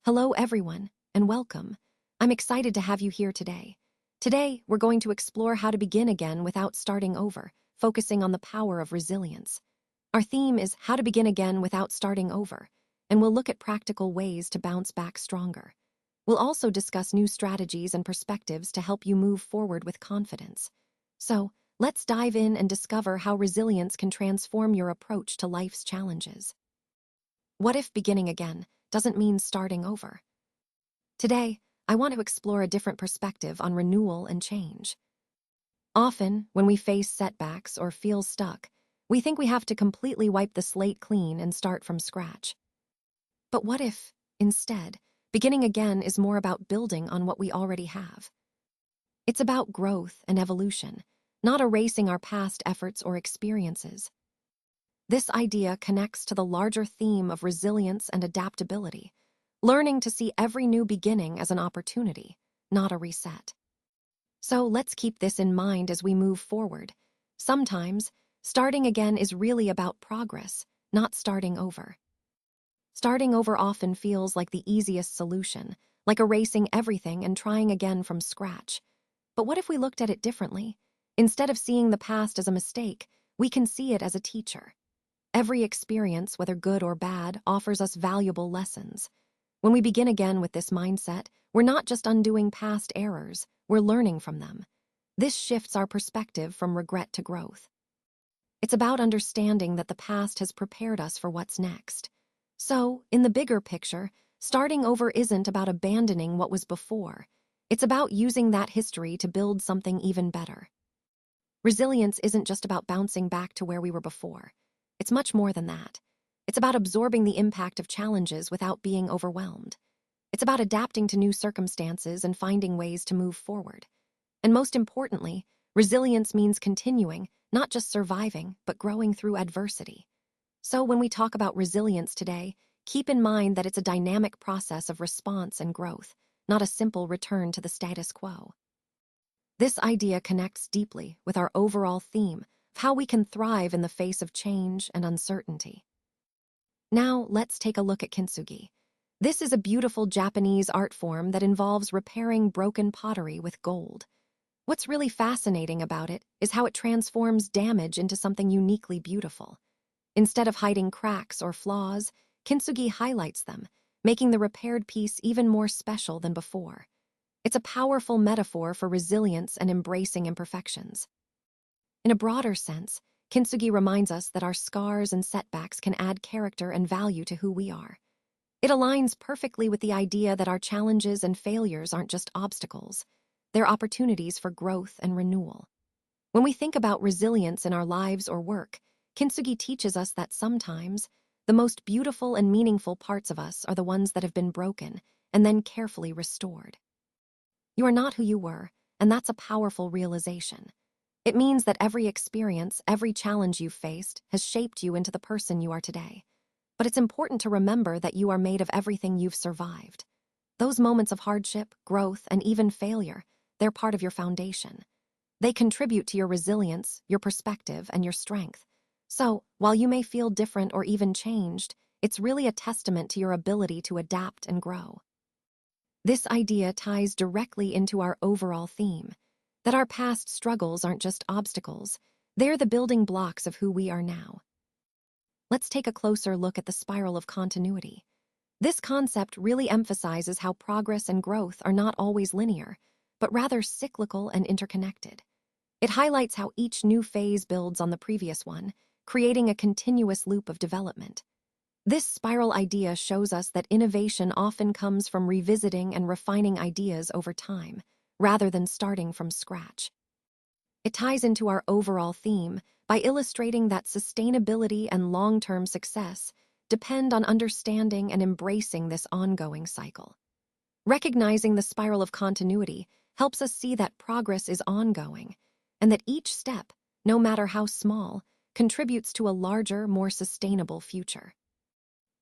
Hello, everyone, and welcome. I'm excited to have you here today. Today, we're going to explore how to begin again without starting over, focusing on the power of resilience. Our theme is how to begin again without starting over, and we'll look at practical ways to bounce back stronger. We'll also discuss new strategies and perspectives to help you move forward with confidence. So, let's dive in and discover how resilience can transform your approach to life's challenges. What if beginning again doesn't mean starting over? Today, I want to explore a different perspective on renewal and change. Often, when we face setbacks or feel stuck, we think we have to completely wipe the slate clean and start from scratch. But what if, instead, beginning again is more about building on what we already have? It's about growth and evolution, not erasing our past efforts or experiences. This idea connects to the larger theme of resilience and adaptability, learning to see every new beginning as an opportunity, not a reset. So let's keep this in mind as we move forward. Sometimes, starting again is really about progress, not starting over. Starting over often feels like the easiest solution, like erasing everything and trying again from scratch. But what if we looked at it differently? Instead of seeing the past as a mistake, we can see it as a teacher. Every experience, whether good or bad, offers us valuable lessons. When we begin again with this mindset, we're not just undoing past errors, we're learning from them. This shifts our perspective from regret to growth. It's about understanding that the past has prepared us for what's next. So, in the bigger picture, starting over isn't about abandoning what was before. It's about using that history to build something even better. Resilience isn't just about bouncing back to where we were before. It's much more than that. It's about absorbing the impact of challenges without being overwhelmed. It's about adapting to new circumstances and finding ways to move forward. And most importantly, resilience means continuing, not just surviving, but growing through adversity. So when we talk about resilience today, keep in mind that it's a dynamic process of response and growth, not a simple return to the status quo. This idea connects deeply with our overall theme of how we can thrive in the face of change and uncertainty. Now, let's take a look at kintsugi. This is a beautiful Japanese art form that involves repairing broken pottery with gold. What's really fascinating about it is how it transforms damage into something uniquely beautiful. Instead of hiding cracks or flaws, kintsugi highlights them, making the repaired piece even more special than before. It's a powerful metaphor for resilience and embracing imperfections. In a broader sense, kintsugi reminds us that our scars and setbacks can add character and value to who we are. It aligns perfectly with the idea that our challenges and failures aren't just obstacles, they're opportunities for growth and renewal. When we think about resilience in our lives or work, kintsugi teaches us that sometimes the most beautiful and meaningful parts of us are the ones that have been broken and then carefully restored. You are not who you were, and that's a powerful realization. It means that every experience, every challenge you've faced, has shaped you into the person you are today. But it's important to remember that you are made of everything you've survived. Those moments of hardship, growth, and even failure, they're part of your foundation. They contribute to your resilience, your perspective, and your strength. So, while you may feel different or even changed, it's really a testament to your ability to adapt and grow. This idea ties directly into our overall theme, that our past struggles aren't just obstacles, they're the building blocks of who we are now. Let's take a closer look at the spiral of continuity. This concept really emphasizes how progress and growth are not always linear, but rather cyclical and interconnected. It highlights how each new phase builds on the previous one, creating a continuous loop of development. This spiral idea shows us that innovation often comes from revisiting and refining ideas over time, rather than starting from scratch. It ties into our overall theme by illustrating that sustainability and long-term success depend on understanding and embracing this ongoing cycle. Recognizing the spiral of continuity helps us see that progress is ongoing, and that each step, no matter how small, contributes to a larger, more sustainable future.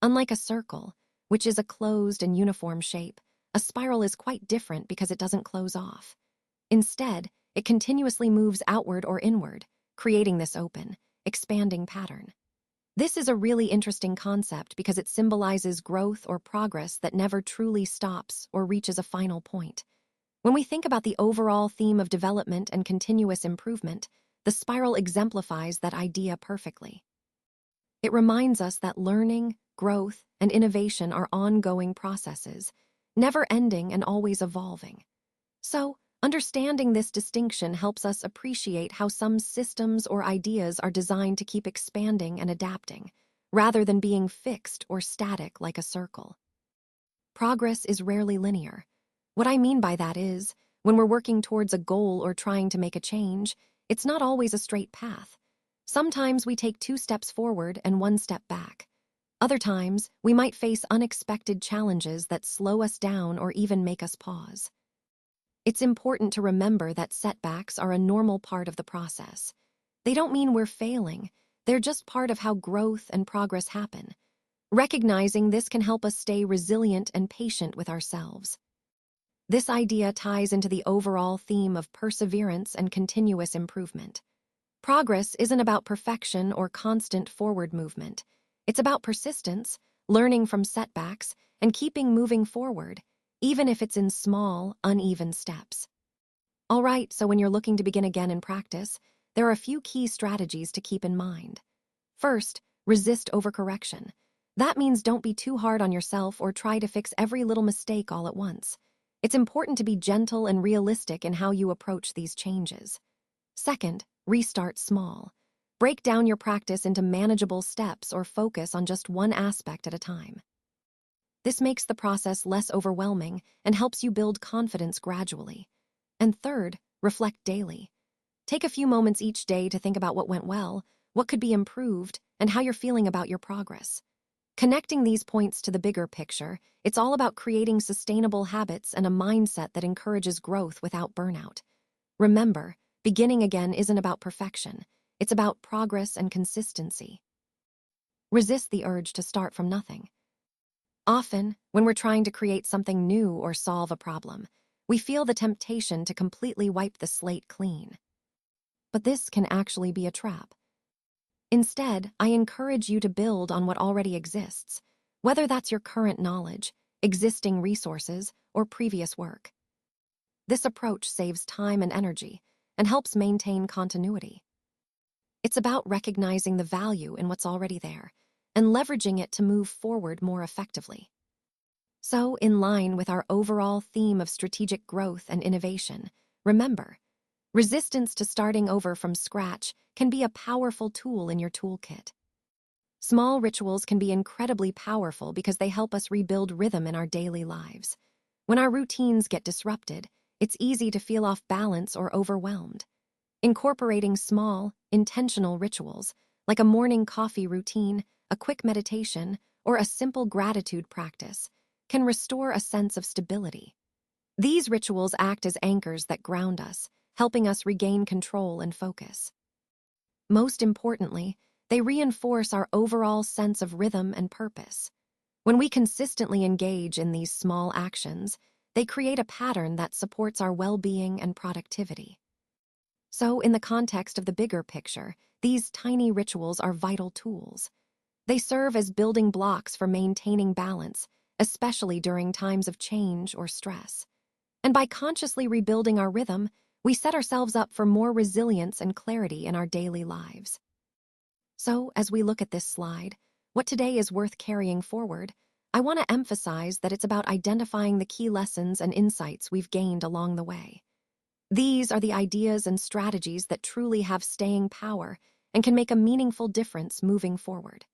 Unlike a circle, which is a closed and uniform shape, a spiral is quite different because it doesn't close off. Instead, it continuously moves outward or inward, creating this open, expanding pattern. This is a really interesting concept because it symbolizes growth or progress that never truly stops or reaches a final point. When we think about the overall theme of development and continuous improvement, the spiral exemplifies that idea perfectly. It reminds us that learning, growth, and innovation are ongoing processes, never ending and always evolving. So, understanding this distinction helps us appreciate how some systems or ideas are designed to keep expanding and adapting, rather than being fixed or static like a circle. Progress is rarely linear. What I mean by that is, when we're working towards a goal or trying to make a change, it's not always a straight path. Sometimes we take 2 steps forward and 1 step back. Other times, we might face unexpected challenges that slow us down or even make us pause. It's important to remember that setbacks are a normal part of the process. They don't mean we're failing, they're just part of how growth and progress happen. Recognizing this can help us stay resilient and patient with ourselves. This idea ties into the overall theme of perseverance and continuous improvement. Progress isn't about perfection or constant forward movement. It's about persistence, learning from setbacks, and keeping moving forward, even if it's in small, uneven steps. All right, so when you're looking to begin again in practice, there are a few key strategies to keep in mind. First, resist overcorrection. That means don't be too hard on yourself or try to fix every little mistake all at once. It's important to be gentle and realistic in how you approach these changes. Second, restart small. Break down your practice into manageable steps or focus on just one aspect at a time. This makes the process less overwhelming and helps you build confidence gradually. And third, reflect daily. Take a few moments each day to think about what went well, what could be improved, and how you're feeling about your progress. Connecting these points to the bigger picture, it's all about creating sustainable habits and a mindset that encourages growth without burnout. Remember, beginning again isn't about perfection. It's about progress and consistency. Resist the urge to start from nothing. Often, when we're trying to create something new or solve a problem, we feel the temptation to completely wipe the slate clean. But this can actually be a trap. Instead, I encourage you to build on what already exists, whether that's your current knowledge, existing resources, or previous work. This approach saves time and energy and helps maintain continuity. It's about recognizing the value in what's already there and leveraging it to move forward more effectively. So, in line with our overall theme of strategic growth and innovation, remember, resistance to starting over from scratch can be a powerful tool in your toolkit. Small rituals can be incredibly powerful because they help us rebuild rhythm in our daily lives. When our routines get disrupted, it's easy to feel off balance or overwhelmed. Incorporating small, intentional rituals, like a morning coffee routine, a quick meditation, or a simple gratitude practice, can restore a sense of stability. These rituals act as anchors that ground us, helping us regain control and focus. Most importantly, they reinforce our overall sense of rhythm and purpose. When we consistently engage in these small actions, they create a pattern that supports our well-being and productivity. So, in the context of the bigger picture, these tiny rituals are vital tools. They serve as building blocks for maintaining balance, especially during times of change or stress. And by consciously rebuilding our rhythm, we set ourselves up for more resilience and clarity in our daily lives. So, as we look at this slide, what today is worth carrying forward, I want to emphasize that it's about identifying the key lessons and insights we've gained along the way. These are the ideas and strategies that truly have staying power and can make a meaningful difference moving forward.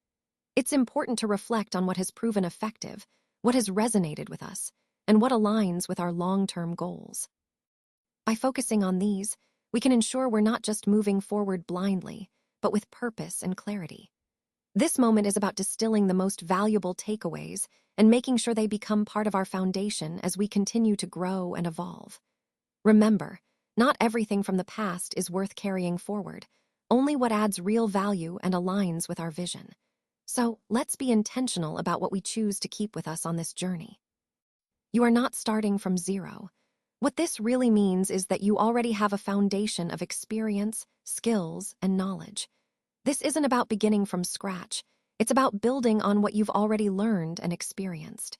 It's important to reflect on what has proven effective, what has resonated with us, and what aligns with our long-term goals. By focusing on these, we can ensure we're not just moving forward blindly, but with purpose and clarity. This moment is about distilling the most valuable takeaways and making sure they become part of our foundation as we continue to grow and evolve. Remember, not everything from the past is worth carrying forward, only what adds real value and aligns with our vision. So, let's be intentional about what we choose to keep with us on this journey. You are not starting from zero. What this really means is that you already have a foundation of experience, skills, and knowledge. This isn't about beginning from scratch. It's about building on what you've already learned and experienced.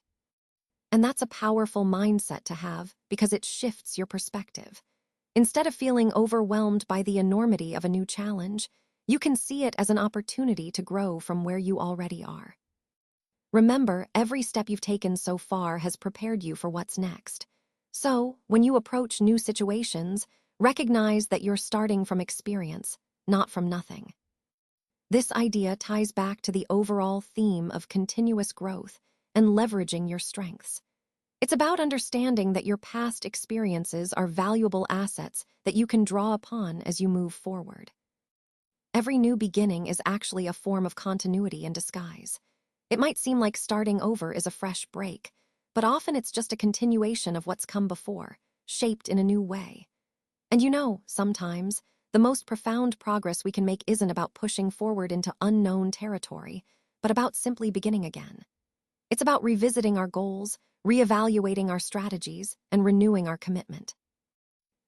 And that's a powerful mindset to have because it shifts your perspective. Instead of feeling overwhelmed by the enormity of a new challenge, you can see it as an opportunity to grow from where you already are. Remember, every step you've taken so far has prepared you for what's next. So, when you approach new situations, recognize that you're starting from experience, not from nothing. This idea ties back to the overall theme of continuous growth and leveraging your strengths. It's about understanding that your past experiences are valuable assets that you can draw upon as you move forward. Every new beginning is actually a form of continuity in disguise. It might seem like starting over is a fresh break, but often it's just a continuation of what's come before, shaped in a new way. And sometimes the most profound progress we can make isn't about pushing forward into unknown territory, but about simply beginning again. It's about revisiting our goals, reevaluating our strategies, and renewing our commitment.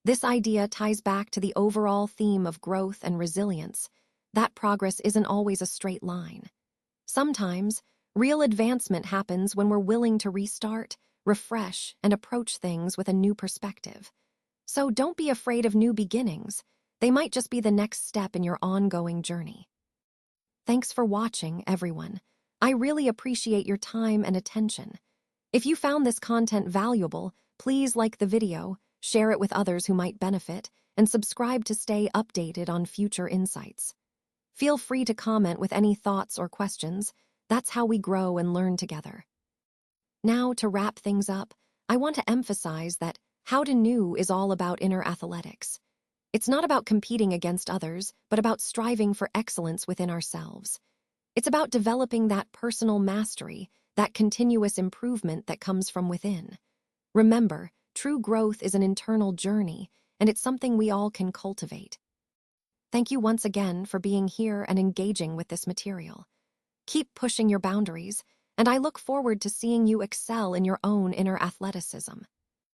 This idea ties back to the overall theme of growth and resilience. That progress isn't always a straight line. Sometimes, real advancement happens when we're willing to restart, refresh, and approach things with a new perspective. So don't be afraid of new beginnings. They might just be the next step in your ongoing journey. Thanks for watching, everyone. I really appreciate your time and attention. If you found this content valuable, please like the video, share it with others who might benefit, and subscribe to stay updated on future insights. Feel free to comment with any thoughts or questions. That's how we grow and learn together. Now, to wrap things up, I want to emphasize that How to New is all about inner athletics. It's not about competing against others, but about striving for excellence within ourselves. It's about developing that personal mastery, that continuous improvement that comes from within. Remember, true growth is an internal journey, and it's something we all can cultivate. Thank you once again for being here and engaging with this material. Keep pushing your boundaries, and I look forward to seeing you excel in your own inner athleticism.